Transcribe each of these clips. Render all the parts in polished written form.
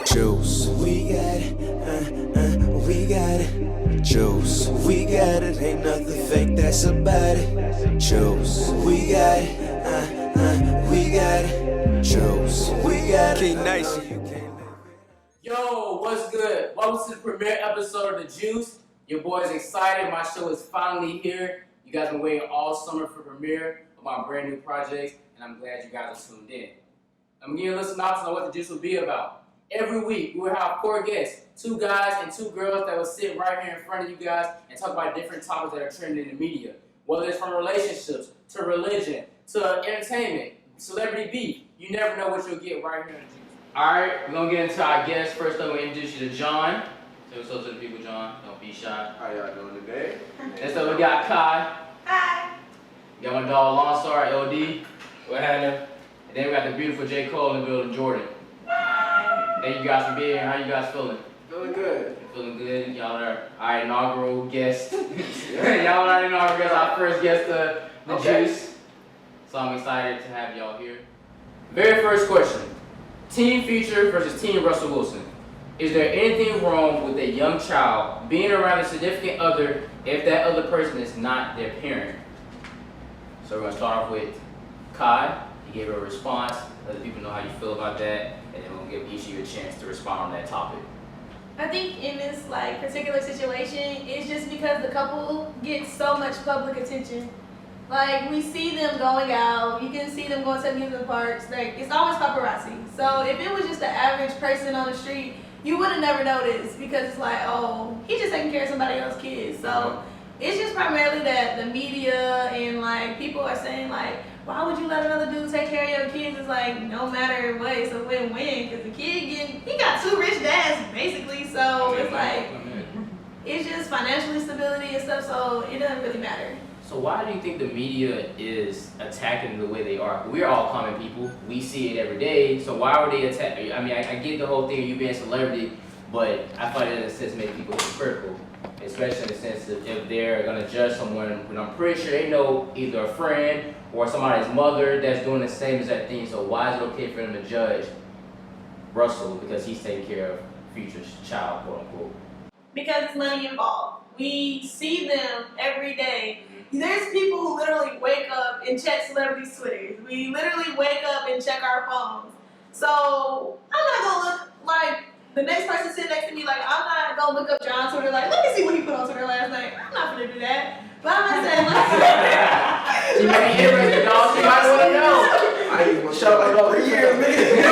Juice. We got it, we got it. Juice. We got it, ain't nothing fake that's about it. Juice. We got it, we got it. Juice. We got it. King Nice. Yo, what's good? Welcome to the premiere episode of The Juice. Your boy's excited. My show is finally here. You guys been waiting all summer for premiere of my brand new projects, and I'm glad you guys are tuned in. I'm gonna give you a synopsis on what The Juice will be about. Every week, we will have 4 guests, 2 guys and 2 girls that will sit right here in front of you guys and talk about different topics that are trending in the media. Whether it's from relationships, to religion, to entertainment, celebrity beef. You never know what you'll get right here in The Juice. Alright, we're gonna get into our guests. First, I'm gonna introduce you to John. Say what's up to the people, John. Don't be shy. How y'all doing today? Next up, we got Kai. Hi. We got my dog, Lonstar, LD. What happening? And then we got the beautiful J. Cole in the building, Jordan. Thank you guys for being here. How you guys feeling? Feeling good. Feeling good. Y'all are our inaugural guest. Y'all are our inaugural guest, our first guest of The Juice. So I'm excited to have y'all here. Very first question. Teen Future versus Teen Russell Wilson. Is there anything wrong with a young child being around a significant other if that other person is not their parent? So we're going to start off with Kai. He gave her a response. Let the people know how you feel about that. And then we'll give each of you a chance to respond on that topic. I think in this particular situation, it's just because the couple gets so much public attention. Like, we see them going out, you can see them going to amusement parks, it's always paparazzi. So if it was just the average person on the street, you would have never noticed because it's like, oh, he's just taking care of somebody else's kids. So it's just primarily that the media and people are saying why would you let another dude take care of your kids? It's no matter what, it's a win-win because the kid he got 2 rich dads basically. So it's just financial stability and stuff. So it doesn't really matter. So why do you think the media is attacking the way they are? We're all common people. We see it every day. So why would they attack? I mean, I get the whole thing of you being a celebrity, but I find it in a sense make people hypocritical, especially in the sense of if they're gonna judge someone when I'm pretty sure they know either a friend or somebody's mother that's doing the same exact thing. So why is it okay for them to judge Russell because he's taking care of Future's child, quote unquote? Because it's money involved. We see them every day. There's people who literally wake up and check celebrities' Twitters. We literally wake up and check our phones. So I'm not gonna look like the next person sitting next to me. I'm not gonna look up John's Twitter. Let me see what he put on Twitter last night. I'm not gonna do that. But I'm not saying She might be interested, dog. She might want to know. I ain't gonna shout over here, man.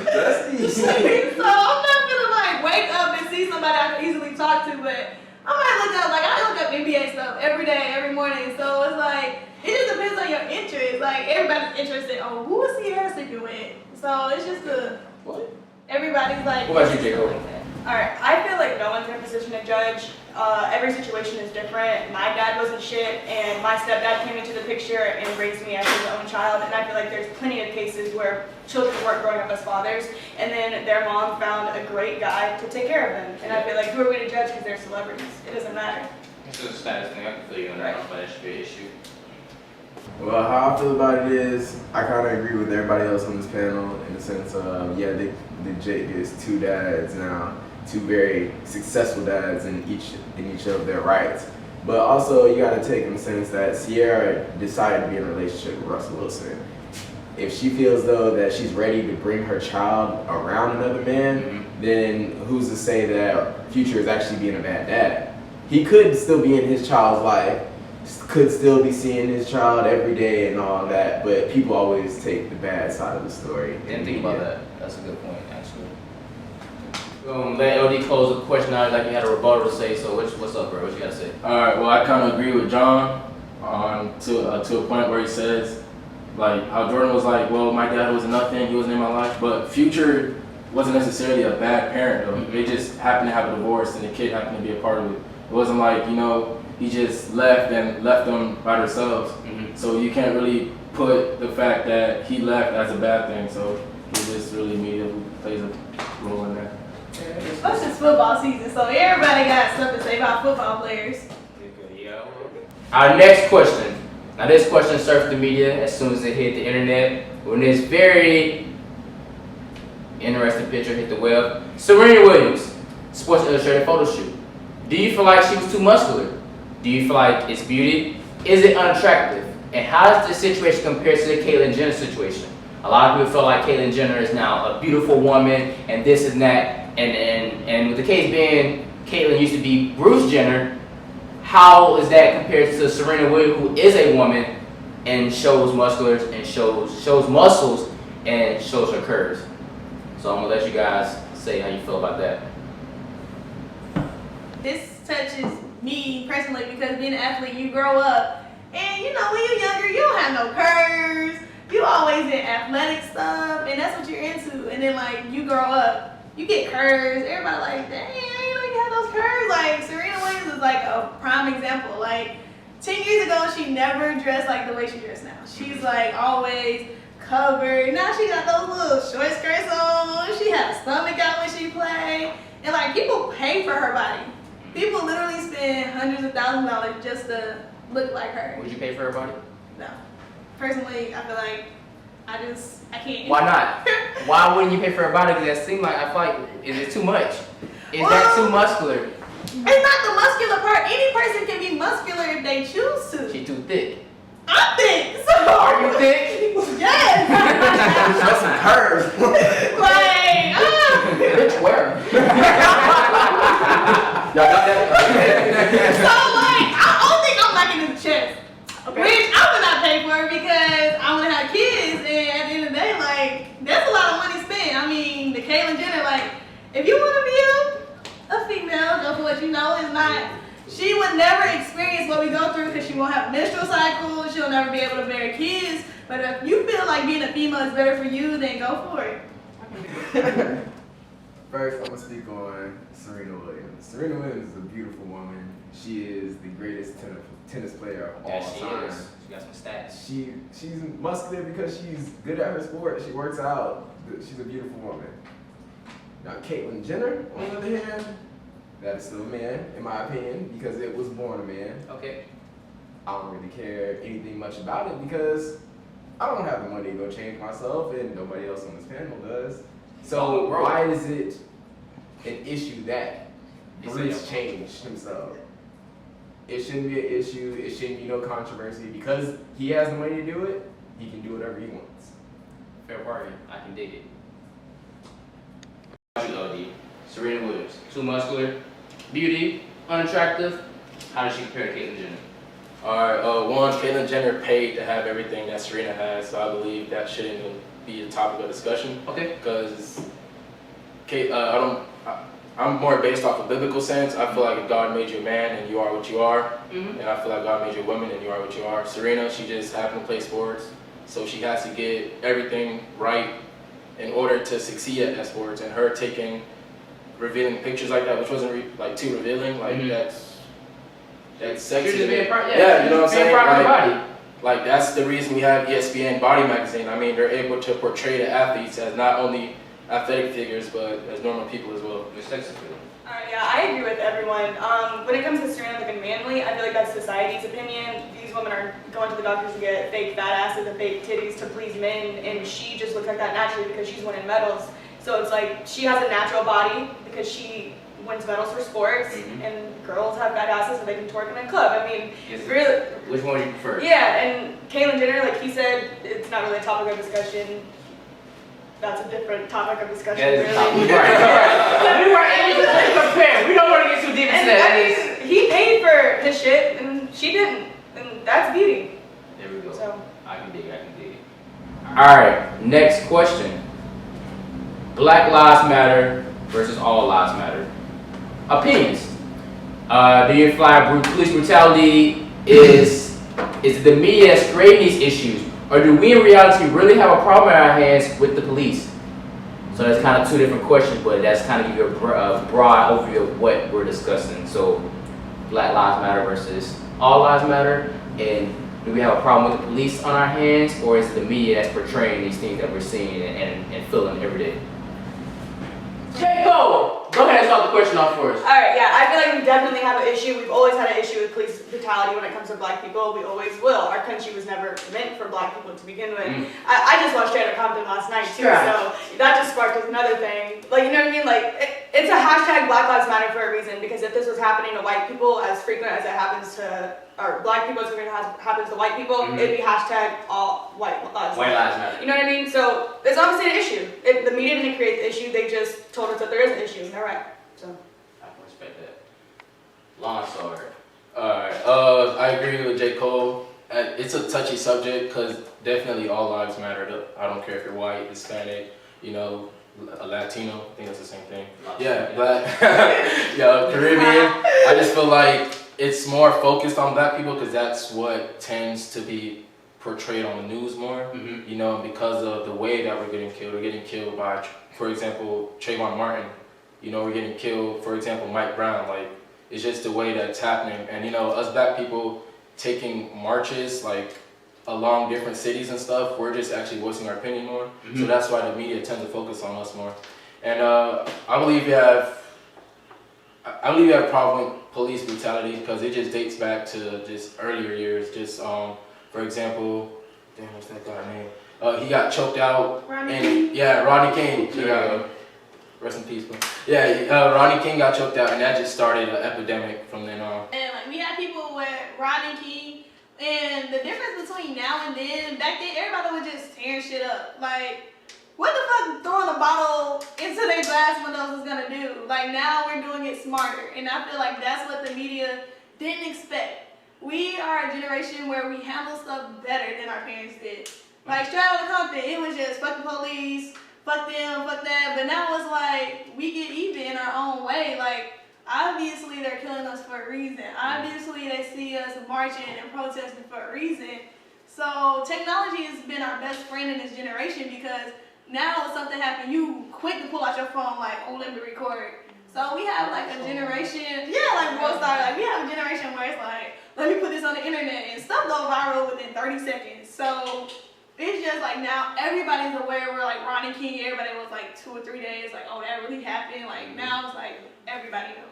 That's easy. So I'm not gonna wake up and see somebody I can easily talk to, but I might look up, I look up NBA stuff every day, every morning. So it's it just depends on your interest. Everybody's interested, who is Sierra sleeping with? So it's just everybody's What about you, J. Cole? Alright, I feel like no one's in a position to judge. Every situation is different. My dad wasn't shit, and my stepdad came into the picture and raised me as his own child. And I feel like there's plenty of cases where children weren't growing up as fathers, and then their mom found a great guy to take care of them. And I feel like who are we to judge because they're celebrities? It doesn't matter. It's a status thing. I can feel you on that, but that should be an issue. Well, how I feel about it is, I kind of agree with everybody else on this panel in the sense of, the Jake is 2 dads now, 2 very successful dads in each of their rights. But also, you got to take in the sense that Sierra decided to be in a relationship with Russell Wilson. If she feels though that she's ready to bring her child around another man, then who's to say that Future is actually being a bad dad? He could still be in his child's life, could still be seeing his child every day and all that, but people always take the bad side of the story. Didn't think about that. That's a good point, actually. Let LD close the question out like you had a rebuttal to say. So what's up, bro? What you gotta say? All right. Well, I kind of agree with John to a point where he says how Jordan was well, my dad was nothing. He wasn't in my life, but Future wasn't necessarily a bad parent though. They just happened to have a divorce, and the kid happened to be a part of it. It wasn't he just left them by themselves. So you can't really put the fact that he left as a bad thing. So he just really media plays a role in that. Plus it's football season, so everybody got stuff to say about football players. Our next question. Now this question surfed the media as soon as it hit the internet. When this very Interesting picture hit the web. Serena Williams, Sports Illustrated photo shoot. Do you feel like she was too muscular? Do you feel like it's beauty? Is it unattractive? And how does this situation compare to the Caitlyn Jenner situation? A lot of people feel like Caitlyn Jenner is now a beautiful woman and this and that. And with the case being Caitlyn used to be Bruce Jenner, how is that compared to Serena Williams, who is a woman and shows musculars and shows muscles and shows her curves? So I'm gonna let you guys say how you feel about that. This touches me personally because being an athlete, you grow up and you know when you're younger, you don't have no curves. You always in athletic stuff and that's what you're into. And then like you grow up, you get curves. Everybody like, dang, I didn't know you had those curves. Like Serena Williams is like a prime example. Like 10 years ago, she never dressed like the way she dressed now. She's like always covered. Now she got those little short skirts on. She had a stomach out when she played. And like people pay for her body. People literally spend hundreds of thousands of dollars just to look like her. Would you pay for her body? No. Personally, I feel like I can't. Why not? Why wouldn't you pay for her body? Because that seems like, I feel like, is it too much? Is that too muscular? It's not the muscular part. Any person can be muscular if they choose to. She too thick. I'm thick. So. Are you thick? Yes. That's some curves. Like, Bitch, where? Y'all got that? so like, I don't think I'm lacking in the chest. Okay. Which I would not pay for because I want to have kids, and at the end of the day, like, that's a lot of money spent. I mean, the Caitlyn Jenner, like, if you want to be a female, go for what you know is not. She would never experience what we go through because she won't have a menstrual cycle. She'll never be able to bear kids. But if you feel like being a female is better for you, then go for it. First, I'm gonna speak on Serena Williams. Serena Williams is a beautiful woman. She is the greatest tennis player of all Yeah, she time. is. She got some stats. She's muscular because she's good at her sport. She works out. She's a beautiful woman. Now, Caitlyn Jenner, on the other hand, that is still a man, in my opinion, because it was born a man. Okay. I don't really care anything much about it because I don't have the money to go change myself, and nobody else on this panel does. So why is it an issue that Bruce changed himself? It shouldn't be an issue. It shouldn't be no controversy because he has the money to do it. He can do whatever he wants. Fair bargain. I can dig it. OD. Serena Williams. Too muscular. Beauty. Unattractive. How does she compare to Caitlyn Jenner? Alright, one, Caitlyn Jenner paid to have everything that Serena has, so I believe that shouldn't even be a topic of discussion. Okay. Because I'm more based off a biblical sense. I feel like if God made you a man and you are what you are, and I feel like God made you a woman and you are what you are. Serena, she just happened to play sports, so she has to get everything right in order to succeed at that sports. And her revealing pictures like that, which wasn't like too revealing, like that's sexy. She's being proud. Yeah, you know what I'm saying? Proud of her body. Like that's the reason we have ESPN Body Magazine. I mean, they're able to portray the athletes as not only athletic figures, but as normal people as well. It's sex appeal. Yeah, I agree with everyone. When it comes to Serena looking manly, I feel like that's society's opinion. These women are going to the doctors to get fake fat asses and fake titties to please men, and she just looks like that naturally because she's winning medals. So it's like she has a natural body because she wins medals for sports, and girls have fat asses so they can twerk in a club. I mean, really. Which one do you prefer? Yeah, and Caitlyn Jenner, like he said, it's not really a topic of discussion. That's a different topic of discussion, really. We don't want to get too deep into that. I mean, he paid for his shit, and she didn't, and that's beauty. There we go. So. I can dig it. Alright, next question. Black Lives Matter versus All Lives Matter. Opinions. Do you feel like police brutality is the media that's creating these issues? Or do we in reality really have a problem in our hands with the police? So that's kind of two different questions, but that's kind of give you a broad overview of what we're discussing. So Black Lives Matter versus All Lives Matter, and do we have a problem with the police on our hands, or is it the media that's portraying these things that we're seeing and feeling every day? Go ahead and start the question off for us. All right, yeah, I feel like we definitely have an issue. We've always had an issue with police brutality when it comes to black people. We always will. Our country was never meant for black people to begin with. I just watched Straight Outta Compton last night too, so that just sparked another thing. Like, you know what I mean? Like, it's a hashtag Black Lives Matter for a reason, because if this was happening to white people as frequent as it happens to, or black people as frequent as it happens to white people, it'd be hashtag all white lives Matter. You know what I mean? So it's obviously an issue. The media didn't create the issue. They just told us that there is an issue, and they're right. So I can respect that. Lawn sword. Alright, I agree with J. Cole. It's a touchy subject because definitely all lives matter. I don't care if you're white, Hispanic, you know, a Latino. I think that's the same thing. Yeah, black, yeah, Caribbean. I just feel like it's more focused on black people because that's what tends to be portrayed on the news more. You know, because of the way that we're getting killed. We're getting killed by, for example, Trayvon Martin. You know, we're getting killed, for example, Mike Brown. Like, it's just the way that's happening. And, you know, us black people taking marches, like, along different cities and stuff, we're just actually voicing our opinion more. So that's why the media tends to focus on us more. And I believe you have a problem with police brutality because it just dates back to just earlier years. Just, for example, damn, what's that guy's name? He got choked out. Rodney King. Rest in peace, bro. Yeah, Rodney King got choked out, and that just started an epidemic from then on. And like we had people with Rodney King, and the difference between now and then, back then everybody was just tearing shit up. Like, what the fuck throwing a bottle into their glass windows is gonna do? Like, now we're doing it smarter, and I feel like that's what the media didn't expect. We are a generation where we handle stuff better than our parents did. Like, Straight Outta Compton, it was just fuck the police, fuck them, fuck that. But now it's like we get even in our own way. Like, obviously they're killing us for a reason. Obviously they see us marching and protesting for a reason. So technology has been our best friend in this generation because now if something happens, you quick to pull out your phone like, oh, let me record. So we have like a generation, like Bro Star, like we have a generation where it's like, let me put this on the internet and stuff go viral within 30 seconds. So it's just like now everybody's aware. We're like Rodney King, everybody was like 2 or 3 days, like, oh, that really happened. Like now it's like everybody knows.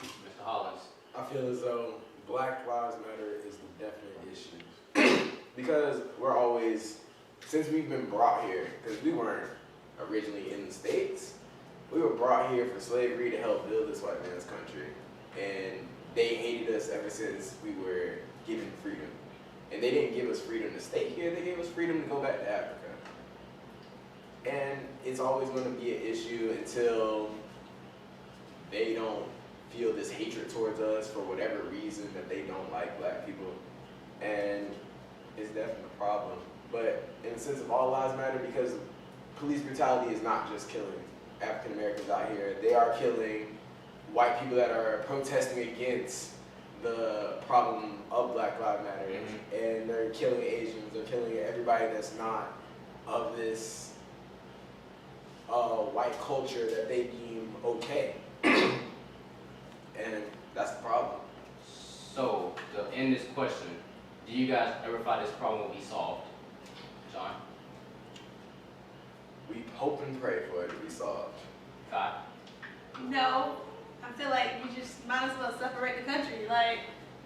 Mr. Hollins. I feel as though Black Lives Matter is the definite issue. Because we're always, since we've been brought here, because we weren't originally in the States, we were brought here for slavery to help build this white man's country. And they hated us ever since we were given freedom. And they didn't give us freedom to stay here, they gave us freedom to go back to Africa. And it's always going to be an issue until they don't feel this hatred towards us for whatever reason that they don't like black people. And it's definitely a problem. But in the sense of all lives matter, because police brutality is not just killing African Americans out here, they are killing white people that are protesting against the problem of Black Lives Matter, and they're killing Asians, they're killing everybody that's not of this white culture that they deem okay. And that's the problem. So, to end this question, do you guys ever thought this problem will be solved? John? We hope and pray for it to be solved. Kai? No, I feel like you just might as well separate the country. Like,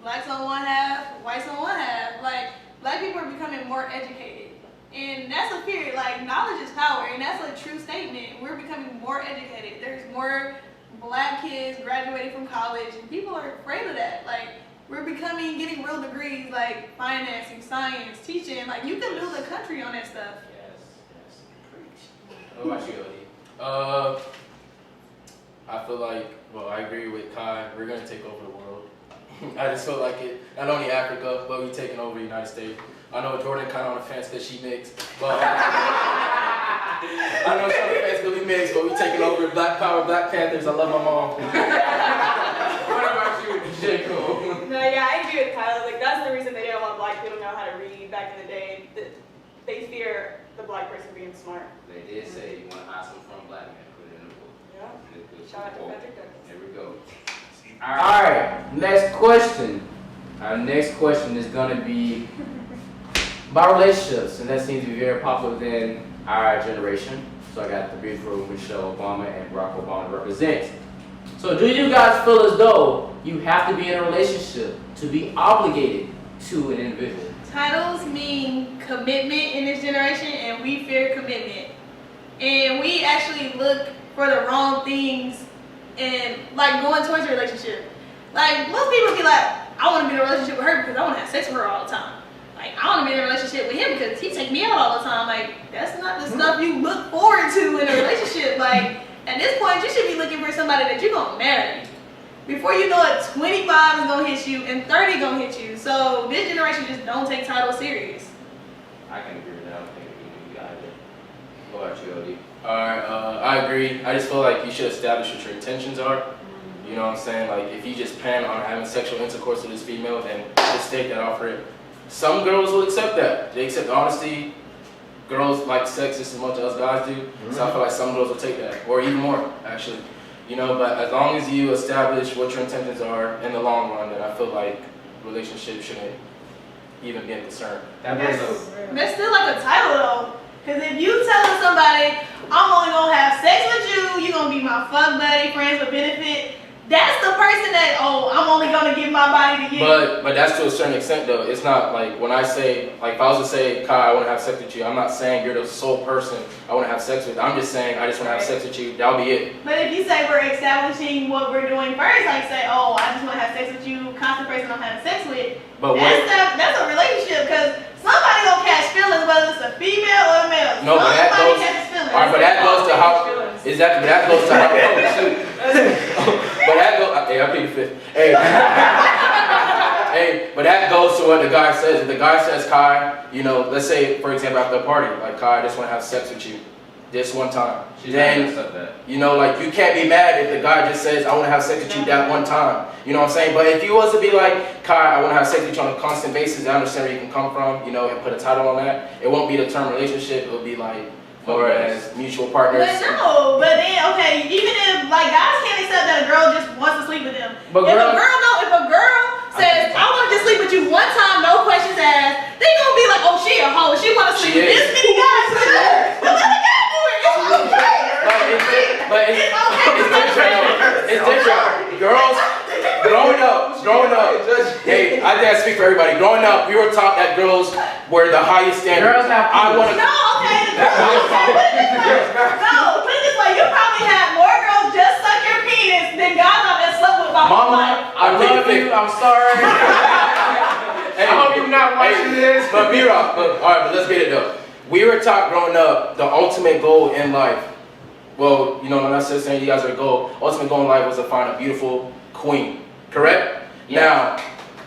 blacks on one half, whites on one half. Like, black people are becoming more educated. And that's a fear. Like, knowledge is power, and that's a true statement. We're becoming more educated. There's more black kids graduating from college, and people are afraid of that. Like, we're getting real degrees, like financing, science, teaching. Like, you can build a country on that stuff. Yes. Preach. What about you, OD? I feel like, well, I agree with Kai. We're gonna take over the world. I just feel like it. Not only Africa, but we're taking over the United States. I know Jordan kind of on the fence because she mixed, but I know she's on the fence because we mixed, but we taking over Black Power, Black Panthers. I love my mom. What about you, J. Cole? No, yeah, I agree with Tyler. Like, that's the reason they didn't want black people to know how to read back in the day. They fear the black person being smart. They did say you want to hide something from black men, put it in the book. Yeah. Shout out to Patrick Douglas. There we go. Alright, next question. Our next question is going to be about relationships, and that seems to be very popular within our generation. So I got the beautiful Michelle Obama and Barack Obama to represent. So do you guys feel as though you have to be in a relationship to be obligated to an individual? Titles mean commitment in this generation, and we fear commitment. And we actually look for the wrong things and like going towards a relationship. Like most people be like, I want to be in a relationship with her because I want to have sex with her all the time. Like I want to be in a relationship with him because he take me out all the time. Like that's not the stuff you look forward to in a relationship. Like at this point, you should be looking for somebody that you're gonna marry. Before you know it, 25 is gonna hit you and 30 gonna hit you. So this generation just don't take titles serious. I can agree with that. I don't think we got it. What about you, OD? Alright, I agree. I just feel like you should establish what your intentions are. You know what I'm saying? Like, if you just plan on having sexual intercourse with this female, then just take that off her. Some girls will accept that. They accept honesty. Girls like sex just as much as guys do. So I feel like some girls will take that, or even more, actually. You know, but as long as you establish what your intentions are in the long run, then I feel like relationships shouldn't even be a concern. That's still like a title though. Because if you telling somebody, I'm only gonna have sex with you, you're gonna be my fuck buddy, friends with benefit, that's the person that, oh, I'm only gonna give my body to you. But that's to a certain extent though. It's not like when I say, like if I was to say, Kai, I wanna have sex with you, I'm not saying you're the sole person I wanna have sex with. I'm just saying I just wanna have sex with you, that'll be it. But if you say we're establishing what we're doing first, like say, oh, I just wanna have sex with you, constant person I'm having sex with, But that's a relationship because somebody gonna catch feelings whether it's a female or a male. No, but that goes. Alright, but that goes to how. Exactly, but that goes to how. But that goes. Hey, I plead the fifth. Hey. Hey, but that goes to what the guy says. If the guy says, Kai, you know, let's say for example after a party, like Kai, I just want to have sex with you, this one time. Then you know, like you can't be mad if the guy just says, I want to have sex with you that one time. You know what I'm saying? But if you was to be like, Kai, I want to have sex with you on a constant basis, I understand where you can come from, you know, and put a title on that. It won't be the term relationship. It'll be like more as mutual partners. But no, but then okay, even if like guys can't accept that a girl just wants to sleep with them. But if a girl says I want to just sleep with you one time, no questions asked, they gonna be like, oh, she a hoe, she want to sleep with this many guys. But let the guy do it. It's okay. But it's different. It's different. Girls, growing up, hey, I think I speak for everybody. Growing up, we were taught that girls were the highest standard. Girls have No, okay. No, put it this way, you probably had more girls just suck your penis than guys out there slept with my whole life. I love you. I'm sorry. Hey, I hope you're not watching this. But B.RoB, alright, but let's get it though. We were taught growing up the ultimate goal in life. Well, you know, I'm not saying you guys are a goal. Ultimate goal in life was to find a beautiful queen, correct? Yeah. Now,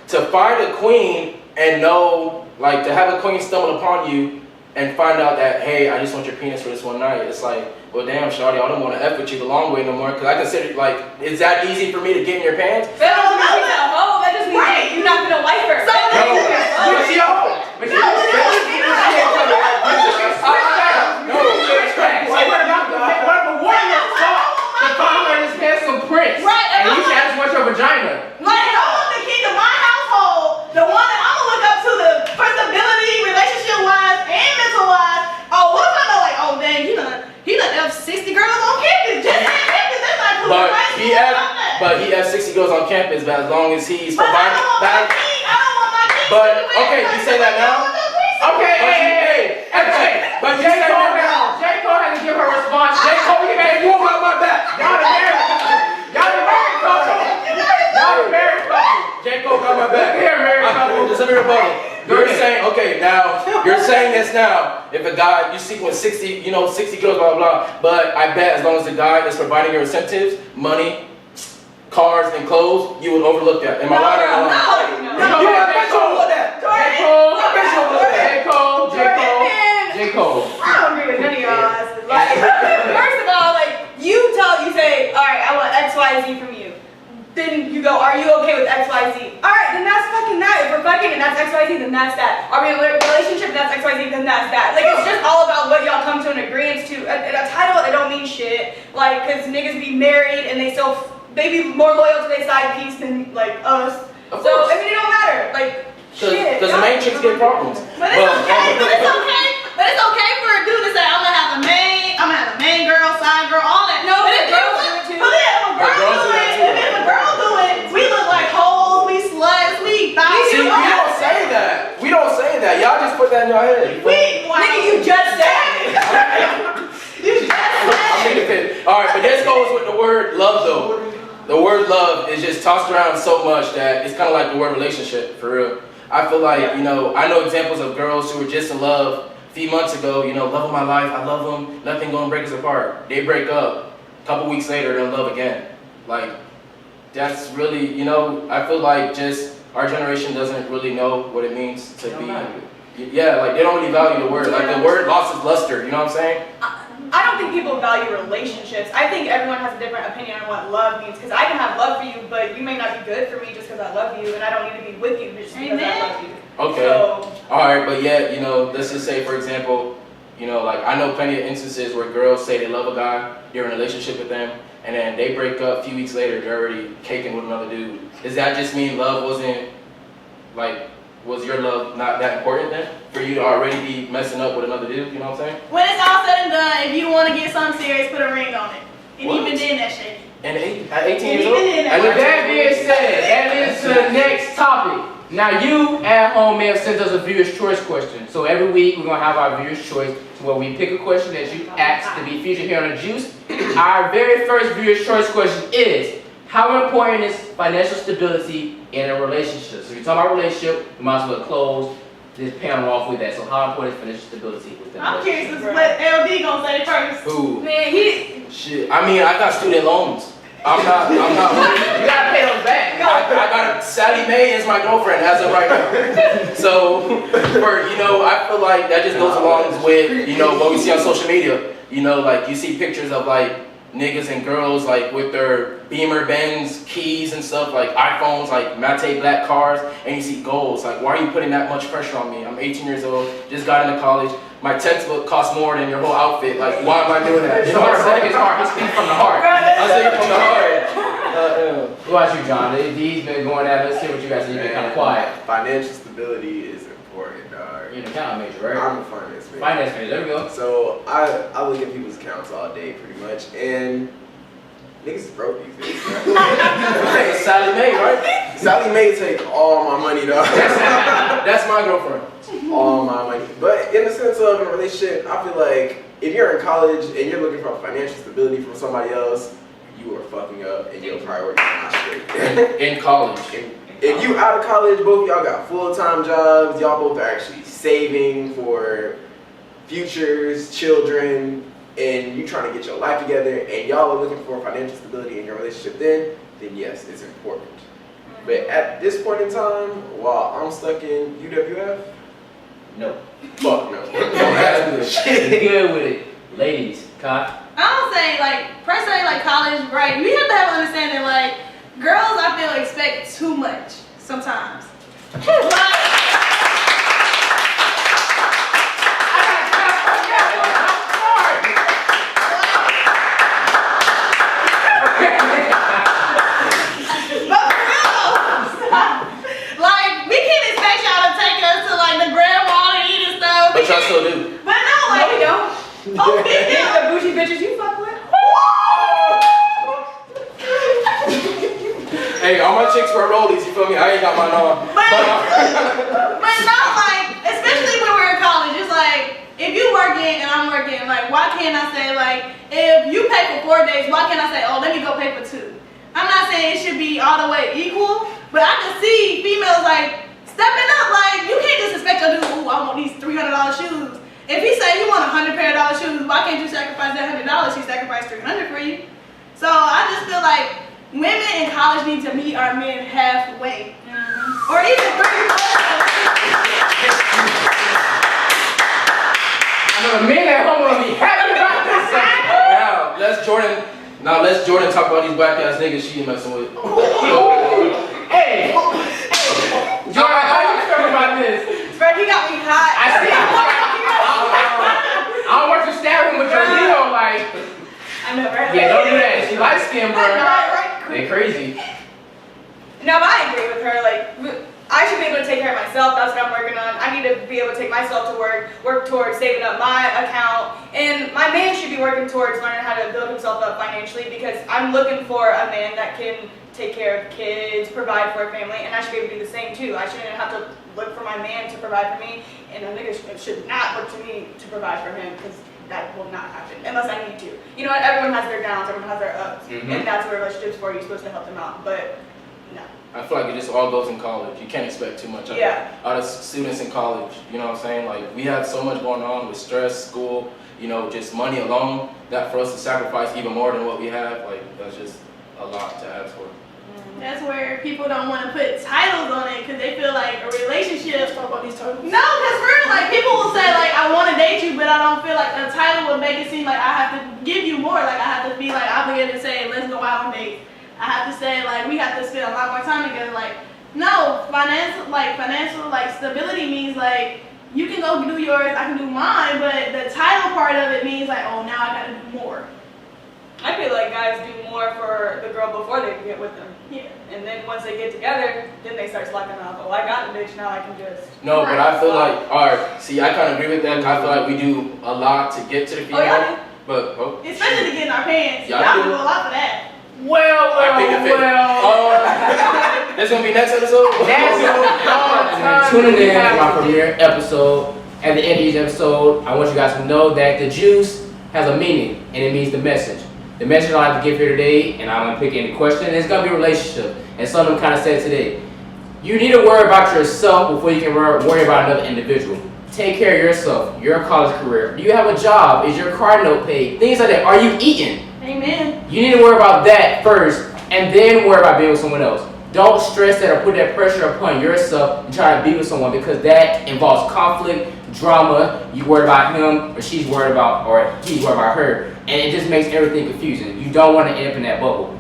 to find a queen and know, like, to have a queen stumble upon you and find out that, hey, I just want your penis for this one night. It's like, well, damn, shawty, I don't want to F with you the long way no more. Because I consider, like, is that easy for me to get in your pants? That doesn't mean she's a hoe. That just means you're not gonna like her. So But she a hoe. But she Right, And you should ask what's your vagina. like if I want the king of my household, the one that I'm gonna look up to the first ability, relationship wise and mental wise. Oh, what if I know like, oh dang, he done F 60 girls on campus. Just on campus, that's not cool. But he has 60 girls on campus, but as long as he's But I providing don't that. want my king. But okay, you say that now? Okay, But J. Cole had to give her response. J. Cole, you made you got my back. Y'all the married couple. J. Cole got my back. Here, married couple. Just let me rebuttal. You're saying, okay, now, you're saying this now, if a guy, you sleep with 60, 60 girls, blah, blah, blah, but I bet as long as the guy is providing your incentives, money, cars, and clothes, you would overlook that. Am I lying or not? No. You got to overlook that. J. Cole. I don't agree with none of y'all. Like, first of all, like you say, all right, I want X, Y, Z from you. Then you go, are you okay with X, Y, Z? All right, then that's fucking that. If we're fucking and that's X, Y, Z, then that's that. Are we in a relationship and that's X, Y, Z, then that's that. Like it's just all about what y'all come to an agreement to. A title, it don't mean shit. Like, cause niggas be married and they be more loyal to their side piece than like us. Of So course. it don't matter. Like shit. Because the main chicks get problems. But it's okay. But it's okay for a dude to say, I'm gonna have a main girl, side girl, all that. No, but if girls do it too. But then if a girl do it, if a girl do it, we look like hoes, we sluts, we thighs. See, we don't say that. We don't say that. Y'all just put that in your head. Nigga, you just said it. You just said it. All right, but this goes with the word love though. The word love is just tossed around so much that it's kind of like the word relationship, for real. I feel like, you know, I know examples of girls who were just in love a few months ago, you know, love of my life, I love them, nothing gonna break us apart. They break up, a couple weeks later, they're in love again. Like, that's really, you know, I feel like just our generation doesn't really know what it means to be. Yeah, like they don't really value the word. Like the word lost its luster, you know what I'm saying? I don't think people value relationships. I think everyone has a different opinion on what love means. Because I can have love for you, but you may not be good for me just because I love you, and I don't need to be with you just because I love you. Okay. So, all right, but yet, you know, let's just say, for example, you know, like I know plenty of instances where girls say they love a guy, they're in a relationship with them, and then they break up a few weeks later, they're already caking with another dude. Does that just mean love wasn't, like, was your love not that important then? For you to already be messing up with another dude, you know what I'm saying? When it's all said and done, if you want to get something serious, put a ring on it. And What? even then, that's shaky. And at 18 years old? And with that being said, that leads to the next topic. Now you at home may have sent us a viewer's choice question. So every week we're gonna have our viewer's choice to where we pick a question that you asked to be featured here on the Juice. Our very first viewer's choice question is, how important is financial stability in a relationship? So if you're talking about relationship, we might as well close this panel off with that. So how important is financial stability within a I'm relationship? curious what LD gonna say first. Who? Man, Shit. I mean, I got student loans. I'm not You gotta pay those back. I got Sally Mae is my girlfriend as of right now. So, you know, I feel like that just goes along with, you know, what we see on social media. You know, like you see pictures of like niggas and girls like with their Beamer Benz keys and stuff, like iPhones, like matte black cars, and you see goals. Like, why are you putting that much pressure on me? I'm 18 years old, just got into college. My textbook costs more than your whole outfit. Like, why am I doing that? You know what I'm saying? It's hard. He's speaking from the heart. I'm saying from the heart. What about you, John? D's been going at it. Let's hear what you guys say. You've been kind of quiet. Financial stability is important, dog. You're an accounting major, right? I'm a finance major. Finance major. There we go. So I look at people's accounts all day, pretty much, and niggas is broke these days, right? Sally Mae, right? Sally Mae take all my money, dog. That's my girlfriend. All my money. But in the sense of a relationship, I feel like if you're in college and you're looking for financial stability from somebody else, you are fucking up and your priorities are not straight. In college. If you out of college, both of y'all got full-time jobs, y'all both are actually saving for futures, children, and you trying to get your life together, and y'all are looking for financial stability in your relationship, then yes, it's important. But at this point in time, while I'm stuck in UWF, No. fuck no. Don't ask me this shit. Good with it. Ladies, Kai. I don't say, like, personally, like, college, right, we have to have an understanding, like, girls, I feel, expect too much sometimes. Like, we can't expect y'all to take us to, like, the Grand Wall and eat and stuff. But y'all still do. But no, like, we don't. oh, we do. The bougie bitches you fuck with. Hey, all my chicks wear rollies, you feel me? I ain't got mine on. But no, like, especially when we're in college, it's like, if you working and I'm working, like, why can't I say, like, if you pay for 4 days, why can't I say, oh, let me go pay for 2? I'm not saying it should be all the way equal, but I can see females, like, stepping up. Like, you can't just expect her to do, ooh, I want these $300 shoes. If he say he want $100 pair of shoes, why can't you sacrifice that $100? He sacrificed $300 for you. So I just feel like women in college need to meet our men halfway, or even 3 I know the men at home will be happy about this. Now let's Jordan talk about these black ass niggas she messing with. Hey, Jordan, how you feel about this? Bro, he got me hot. I see. I don't want you stabbing with your Leo, like. I know, right? Yeah, don't do that. She light skinned, bro. Right. They crazy. No, but I agree with her. Like, I should be able to take care of myself. That's what I'm working on. I need to be able to take myself to work towards saving up my account. And my man should be working towards learning how to build himself up financially, because I'm looking for a man that can take care of kids, provide for a family, and I should be able to do the same too. I shouldn't have to look for my man to provide for me, and a nigga should not look to me to provide for him, because that will not happen unless I need to. You know what? Everyone has their downs, everyone has their ups, and that's what a relationship's for. You're supposed to help them out, but no. I feel like it just all goes in college. You can't expect too much out of students in college. You know what I'm saying? Like, we have so much going on with stress, school, you know, just money alone, that for us to sacrifice even more than what we have, like, that's just a lot to ask for. That's where people don't want to put titles on it because they feel like a relationship. Let's talk about these titles. No, because real, like, people will say, like, I want to date you, but I don't feel like a title would make it seem like I have to give you more. Like, I have to be, like, obligated to say, let's go out on dates. I have to say, like, we have to spend a lot more time together. Like, no, financial, stability means, like, you can go do yours, I can do mine, but the title part of it means, like, oh, now I got to do more. I feel like guys do more for the girl before they get with them. Yeah. And then once they get together, then they start slacking off. Oh, I got the bitch, now I can just... No, but I feel like, alright, see, I kind of agree with that. I feel like we do a lot to get to the female. Oh, y'all do? But, Especially to get in our pants. Y'all Y'all do? do a lot for that. That's gonna be next episode? Tuning in to my premiere episode. At the end of each episode, I want you guys to know that the juice has a meaning, and it means the message. The message I like to give here today, and I'm gonna pick any question, it's gonna be a relationship. And some of them kind of said today, you need to worry about yourself before you can worry about another individual. Take care of yourself, your college career. Do you have a job? Is your car note paid? Things like that. Are you eating? Amen. You need to worry about that first, and then worry about being with someone else. Don't stress that or put that pressure upon yourself and try to be with someone, because that involves conflict, drama. You worry about him, or she's worried about, or he's worried about her, and it just makes everything confusing. You don't want to end up in that bubble.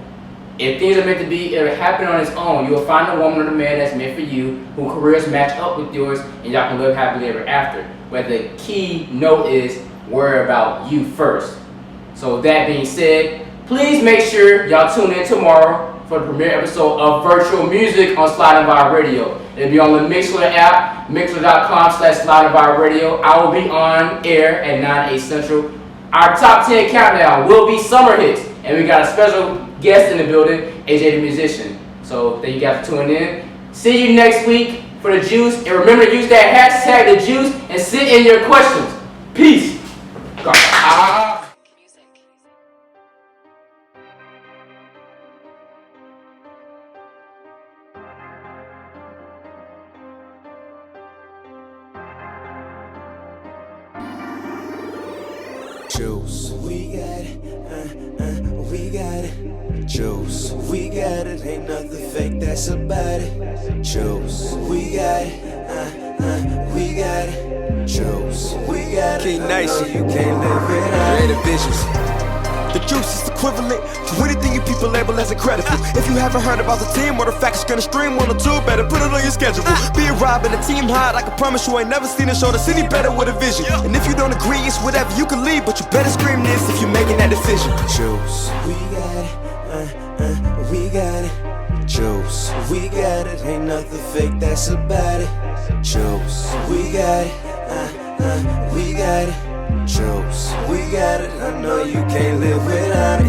If things are meant to be, it'll happen on its own. You'll find a woman or a man that's meant for you, whose careers match up with yours, and y'all can live happily ever after. But the key note is worry about you first. So that being said, please make sure y'all tune in tomorrow for the premiere episode of Virtual Music on Slide and Vibe Radio. It'll be on the Mixler app, mixler.com/slideandviberadio. I will be on air at 9/8 Central. Our top 10 countdown will be summer hits, and we got a special guest in the building, AJ the musician. So thank you guys for tuning in. See you next week for the juice, and remember to use that hashtag the juice and send in your questions. Peace. Juice, we got it, we got it. Juice, we got it, ain't nothing fake, that's about it. Juice, we got it, we got it. Juice, we got it. King Nation, you can't live without it. Creative Visions. The juice is equivalent to anything you people label as incredible. If you haven't heard about the team or the fact it's gonna stream 1 or 2, better put it on your schedule. B.RoB and the team hot, I can promise you ain't never seen a show that's any better with a vision. And if you don't agree, it's whatever, you can leave, but you better scream this if you're making that decision. Juice, we got it, we got it. Juice, we got it, ain't nothing fake, that's about it. Juice, we got it, we got it. Juice, we got it, I know you can't live without it.